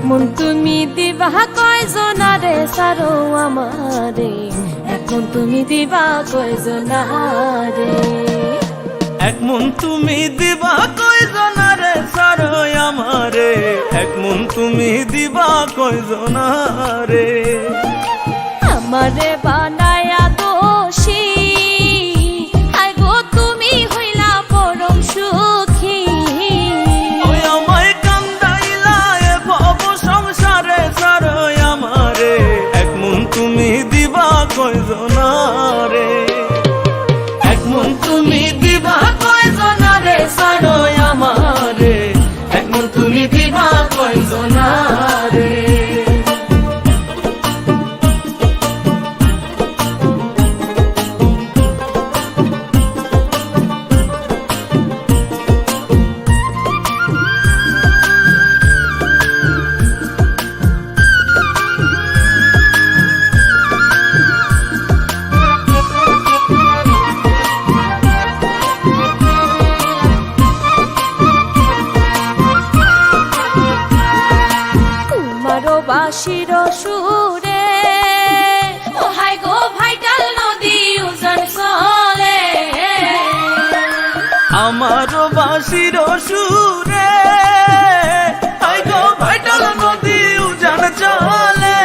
মন তুমি দিবা কয়জনারে সারো আমারে, এক মন তুমি দিবা কয়জনারে। এক মন তুমি দিবা কয়জনারে সারো আমারে, এক মন তুমি দিবা কয়জনারে। আমারে বানায়া দোষী আই গো তুমি হইলা পরম সুখী। ওই আমায় কান্দাইলা এ ভব সংসারে সারো আমারে, এক মন তুমি দিবা কয়জনারে। এক মন তুমি দিবা কয়জনারে সারো আমারে, এক মন তুমি দিবা কয়জনারে। বাঁশির সুরে ও হাই গো ভাইটাল নদী উজান চলে। আমার বাঁশির সুরে হাই গো ভাইটাল নদী উজান চলে।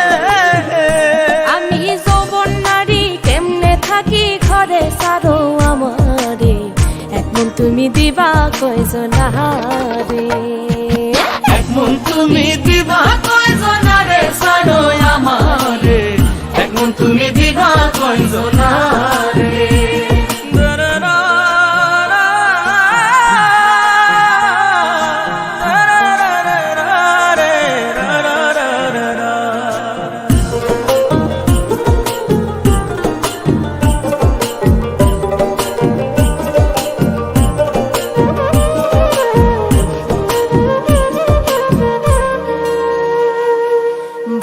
আমি যৌবন নারী কেমনে থাকি ঘরে সারো আমারে, এক মন তুমি দিবা কয়জনারে। এক মন তুমি দিবা কয়জনারে সারো আমারে, এক মন তুমি দিবা কয়জনারে।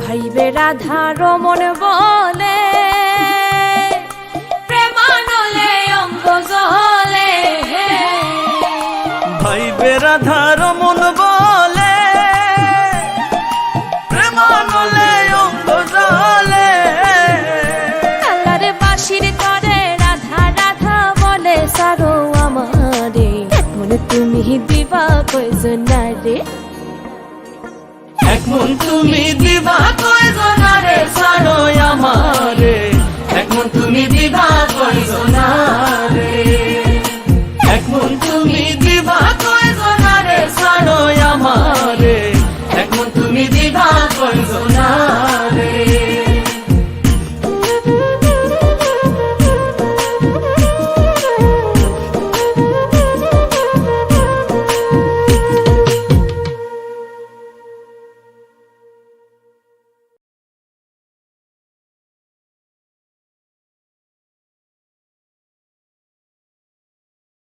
ভাইবে রাধা রমন বলে প্রেমানলে অঙ্গ জলে। ভাইবে রাধা রমন বলে প্রেমানলে অঙ্গ জলে। কালারে বাঁশির তরে রাধা রাধা বলে সারো আমারে, এক মন তুমি দিবা কয়জনারে। এক মন তুমি দিবা কয়জনারে সারো আমারে, এক মন তুমি দিবা কয়জনারে।